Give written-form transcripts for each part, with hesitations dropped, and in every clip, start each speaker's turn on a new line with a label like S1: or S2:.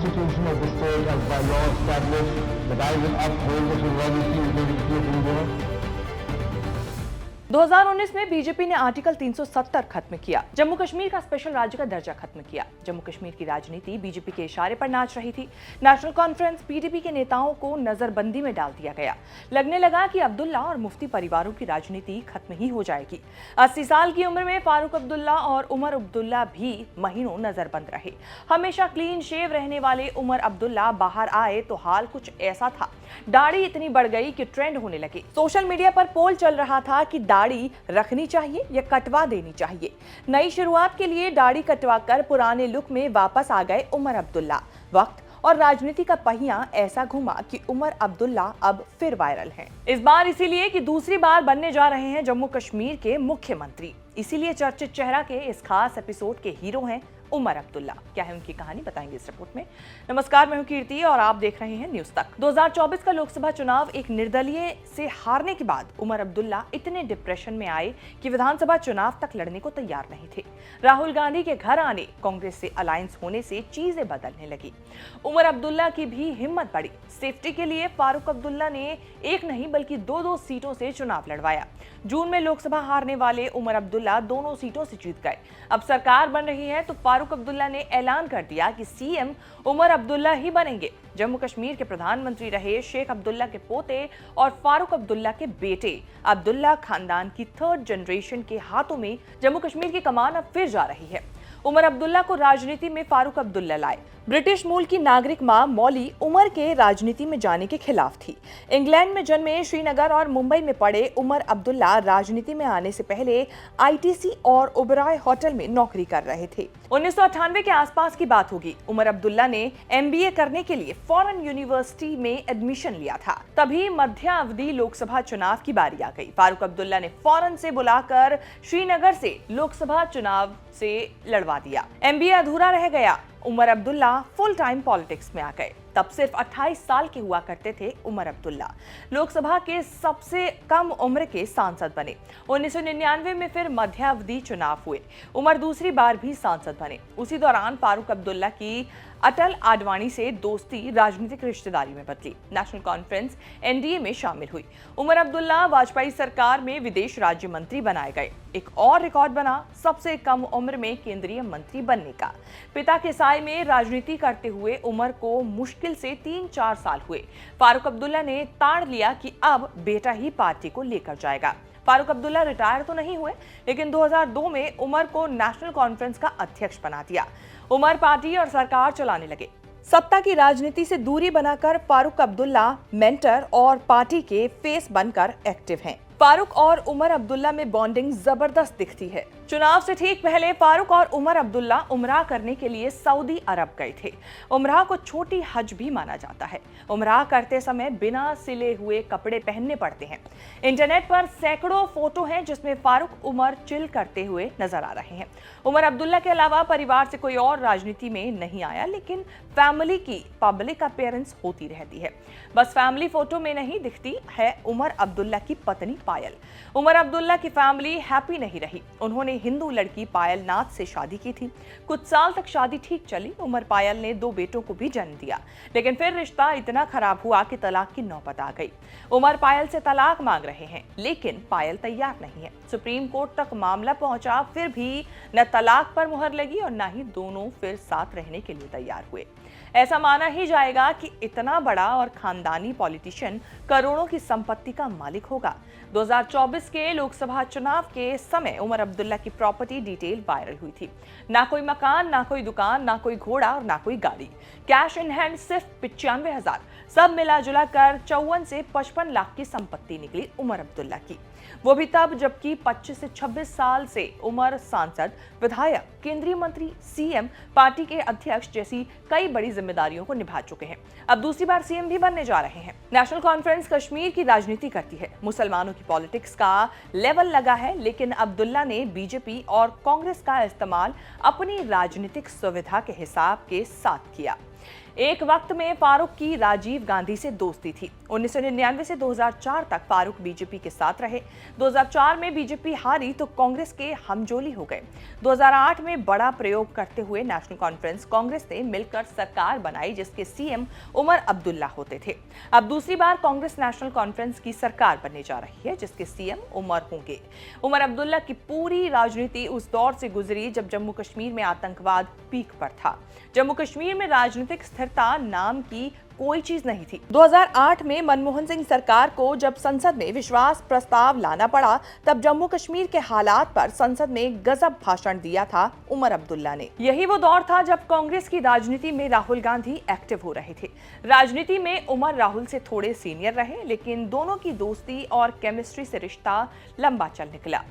S1: constitution of the state as by law established, that I will uphold the sovereignty of the Republic of India.
S2: 2019 में BJP ने article 370 खत्म किया, जम्मू कश्मीर का special राज्य का दर्जा खत्म किया। जम्मू कश्मीर की राजनीति बीजेपी के इशारे पर नाच रही थी। नेशनल कॉन्फ्रेंस पीडीपी के नेताओं को नजरबंदी में डाल दिया गया। लगने लगा कि अब्दुल्ला और मुफ्ती परिवारों की राजनीति खत्म ही हो जाएगी। 80 साल की उम्र में फारूक अब्दुल्ला और उमर अब्दुल्ला भी महीनों नजरबंद रहे। हमेशा क्लीन शेव रहने वाले उमर अब्दुल्ला बाहर आए तो हाल कुछ ऐसा था। दाढ़ी इतनी बढ़ गई कि ट्रेंड होने लगी। सोशल मीडिया पर पोल चल रहा था कि दाढ़ी रखनी चाहिए या कटवा देनी चाहिए। नई शुरुआत के लिए दाढ़ी कटवाकर पुराने लुक में वापस आ गए उमर अब्दुल्ला। वक्त और राजनीति का पहिया ऐसा घुमा कि उमर अब्दुल्ला अब फिर वायरल हैं। इस बार इसीलिए कि दूसरी बार बनने जा रहे हैं जम्मू कश्मीर के मुख्यमंत्री। इसीलिए चर्चित चेहरा के इस खास एपिसोड के हीरो हैं उमर अब्दुल्ला। क्या है उनकी कहानी, बताएंगे इस रिपोर्ट में। नमस्कार, मैं हूं कीर्ति और आप देख रहे हैं न्यूज तक। 2024 का लोकसभा चुनाव एक निर्दलीय से हारने के बाद उमर अब्दुल्ला इतने डिप्रेशन में आए कि विधानसभा चुनाव तक लड़ने को तैयार नहीं थे। राहुल गांधी के घर आने, कांग्रेस से अलायंस होने से चीजें बदलने लगी। उमर अब्दुल्ला की भी हिम्मत बढ़ी। सेफ्टी के लिए फारूक अब्दुल्ला ने एक नहीं बल्कि दो सीटों से चुनाव लड़वाया। जून में लोकसभा हारने वाले उमर अब्दुल्ला दोनों सीटों से जीत गए। अब सरकार बन रही है तो फारूक अब्दुल्ला ने ऐलान कर दिया कि सीएम उमर अब्दुल्ला ही बनेंगे। जम्मू कश्मीर के प्रधानमंत्री रहे शेख अब्दुल्ला के पोते और फारूक अब्दुल्ला के बेटे अब्दुल्ला खानदान की 3rd जनरेशन के हाथों में जम्मू कश्मीर की कमान अब फिर जा रही है। उमर अब्दुल्ला को राजनीति में फारूक अब्दुल्ला लाए। ब्रिटिश मूल की नागरिक मां मौली उमर के राजनीति में जाने के खिलाफ थी। इंग्लैंड में जन्मे श्रीनगर और मुंबई में पढ़े उमर अब्दुल्ला राजनीति में आने से पहले आईटीसी और ओबराय होटल में नौकरी कर रहे थे। 1998 के आसपास की बात होगी। उमर अब्दुल्ला ने एमबीए करने के लिए फॉरेन यूनिवर्सिटी में एडमिशन लिया था। तभी मध्यावधि लोकसभा चुनाव की बारी आ गई। फारूक अब्दुल्ला ने फॉरेन से बुलाकर श्रीनगर से लोकसभा चुनाव से लड़वा दिया। एमबीए अधूरा रह गया। Umar Abdullah full time politics में आ गए। तब सिर्फ 28 साल के हुआ करते थे उमर अब्दुल्ला। लोकसभा के सबसे कम उम्र के सांसद बने। 1999 में फिर मध्यावधि चुनाव हुए। उमर दूसरी बार भी सांसद बने। उसी दौरान फारूक अब्दुल्ला की अटल आडवाणी से दोस्ती राजनीतिक रिश्तेदारी में बदली। नेशनल कॉन्फ्रेंस एनडीए में शामिल हुई। उमर अब्दुल्ला वाजपेयी सरकार में विदेश राज्य मंत्री बनाए गए। एक और रिकॉर्ड बना सबसे कम उम्र में केंद्रीय मंत्री बनने का। पिता के साय में राजनीति करते हुए उमर को मुश्किल से 3-4 साल हुए। फारूक अब्दुल्ला ने ताड़ लिया कि अब बेटा ही पार्टी को लेकर जाएगा। फारूक अब्दुल्ला रिटायर तो नहीं हुए, लेकिन 2002 में उमर को नेशनल कॉन्फ्रेंस का अध्यक्ष बना दिया। उमर पार्टी और सरकार चलाने लगे। सत्ता की राजनीति से दूरी बनाकर फारूक अब्दुल्ला मेंटर और पार्टी के फेस बनकर एक्टिव हैं। फारूक और उमर अब्दुल्ला में बॉन्डिंग जबरदस्त दिखती है। चुनाव से ठीक पहले फारूक और उमर अब्दुल्ला उमराह करने के लिए सऊदी अरब गए थे। उमराह को छोटी हज भी माना जाता है। उमराह करते समय बिना सिले हुए कपड़े पहनने पड़ते हैं। इंटरनेट पर सैकड़ों फोटो हैं जिसमें फारूक उमर चिल करते हुए नजर आ रहे हैं। उमर अब्दुल्ला के अलावा परिवार से कोई और राजनीति में नहीं आया, लेकिन फैमिली की पब्लिक अपीयरेंस होती रहती है। बस फैमिली फोटो में नहीं दिखती है उमर अब्दुल्ला की पत्नी पायल। उमर अब्दुल्ला की फैमिली हैप्पी नहीं रही। उन्होंने हिंदू लड़की पायल नाथ से शादी की थी। कुछ साल तक शादी ठीक चली। उमर पायल ने 2 बेटों को भी जन्म दिया, लेकिन फिर रिश्ता इतना खराब हुआ कि तलाक की नौबत आ गई। उमर पायल से तलाक मांग रहे हैं, लेकिन पायल तैयार नहीं है। सुप्रीम कोर्ट तक मामला पहुंचा, फिर भी न तलाक पर मुहर लगी और न ही दोनों फिर साथ रहने के लिए तैयार हुए। ऐसा माना ही जाएगा कि इतना बड़ा और खानदानी पॉलिटिशियन करोड़ों की संपत्ति का मालिक होगा। 2024 के लोकसभा चुनाव के समय उमर अब्दुल्ला की प्रॉपर्टी डिटेल वायरल हुई थी। ना कोई मकान, ना कोई दुकान, ना कोई घोड़ा और ना कोई गाड़ी। कैश इन हैंड सिर्फ 95,000। सब मिला जुला कर 54 से 55 लाख की संपत्ति निकली उमर अब्दुल्ला की। वो भी तब जबकि 25 से 26 साल से उमर सांसद, विधायक, केंद्रीय मंत्री, सीएम, पार्टी के अध्यक्ष जैसी कई बड़ी जिम्मेदारियों को निभा चुके हैं। अब दूसरी बार सीएम भी बनने जा रहे हैं। नेशनल कॉन्फ्रेंस कश्मीर की राजनीति करती है। मुसलमानों की पॉलिटिक्स का लेवल लगा है, लेकिन अब्दुल्ला ने बीजेपी और कांग्रेस का इस्तेमाल अपनी राजनीतिक सुविधा के हिसाब के साथ किया। एक वक्त में फारूक की राजीव गांधी से दोस्ती थी। 1999 से 2004 तक फारूक बीजेपी के साथ रहे। 2004 में बीजेपी हारी तो कांग्रेस के हमजोली हो गए। 2008 में बड़ा प्रयोग करते हुए नेशनल कॉन्फ्रेंस कांग्रेस ने मिलकर सरकार बनाई, जिसके सीएम उमर अब्दुल्ला होते थे। अब दूसरी बार कांग्रेस नेशनल कॉन्फ्रेंस की सरकार बनने जा रही है, जिसके सीएम उमर होंगे। उमर अब्दुल्ला की पूरी राजनीति उस दौर से गुजरी जब जम्मू कश्मीर में आतंकवाद पीक पर था। जम्मू कश्मीर में राजनीतिक स्थिरता नाम की कोई चीज नहीं थी। 2008 में मनमोहन सिंह सरकार को जब संसद में विश्वास प्रस्ताव लाना पड़ा, तब जम्मू कश्मीर के हालात पर संसद में गजब भाषण दिया था उमर अब्दुल्ला ने। यही वो दौर था जब कांग्रेस की राजनीति में राहुल गांधी एक्टिव हो रहे थे। राजनीति में उमर राहुल से थोड़े सीनियर रहे, लेकिन दोनों की दोस्ती और केमिस्ट्री से रिश्ता लंबा चल निकला।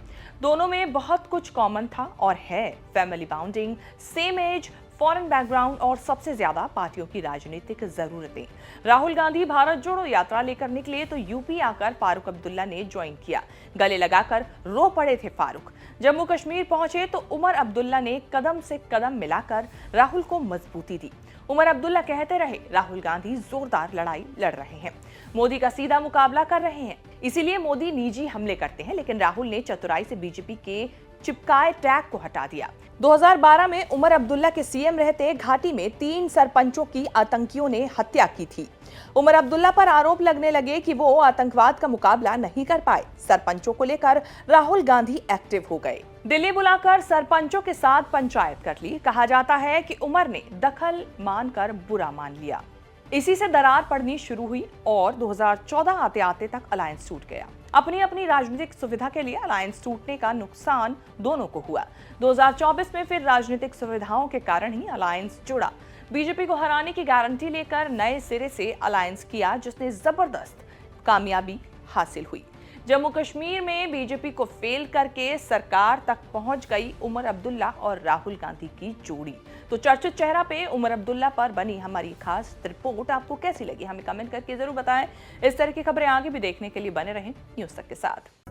S2: दोनों में बहुत कुछ कॉमन था और है। Family bonding, same age, foreign background और सबसे ज्यादा पार्टियों की राजनीतिक जरूरतें। राहुल गांधी भारत जोड़ो यात्रा लेकर निकले तो यूपी आकर फारूक अब्दुल्ला ने ज्वाइन किया। गले लगाकर रो पड़े थे फारूक। जम्मू कश्मीर पहुंचे तो उमर अब्दुल्ला ने कदम से कदम मिलाकर राहुल को मजबूती दी। उमर अब्दुल्ला कहते रहे, राहुल गांधी जोरदार लड़ाई लड़ रहे हैं, मोदी का सीधा मुकाबला कर रहे हैं, इसीलिए मोदी निजी हमले करते हैं। लेकिन राहुल ने चतुराई से बीजेपी के चिपकाए टैग को हटा दिया। 2012 में उमर अब्दुल्ला के सीएम रहते घाटी में 3 सरपंचों की आतंकियों ने हत्या की थी। उमर अब्दुल्ला पर आरोप लगने लगे कि वो आतंकवाद का मुकाबला नहीं कर पाए। सरपंचों को लेकर राहुल गांधी एक्टिव हो गए। दिल्ली बुलाकर सरपंचों के साथ पंचायत कर ली। कहा जाता है कि उमर ने दखल मानकर बुरा मान लिया। इसी से दरार पड़नी शुरू हुई और 2014 आते आते तक अलायंस टूट गया। अपनी अपनी राजनीतिक सुविधा के लिए अलायंस टूटने का नुकसान दोनों को हुआ। 2024 में फिर राजनीतिक सुविधाओं के कारण ही अलायंस जुड़ा। बीजेपी को हराने की गारंटी लेकर नए सिरे से अलायंस किया, जिसने जबरदस्त कामयाबी हासिल हुई। जम्मू कश्मीर में बीजेपी को फेल करके सरकार तक पहुंच गई उमर अब्दुल्ला और राहुल गांधी की जोड़ी। तो चर्चित चेहरा पे उमर अब्दुल्ला पर बनी हमारी खास रिपोर्ट आपको कैसी लगी, हमें कमेंट करके जरूर बताएं। इस तरह की खबरें आगे भी देखने के लिए बने रहें न्यूज़ तक के साथ।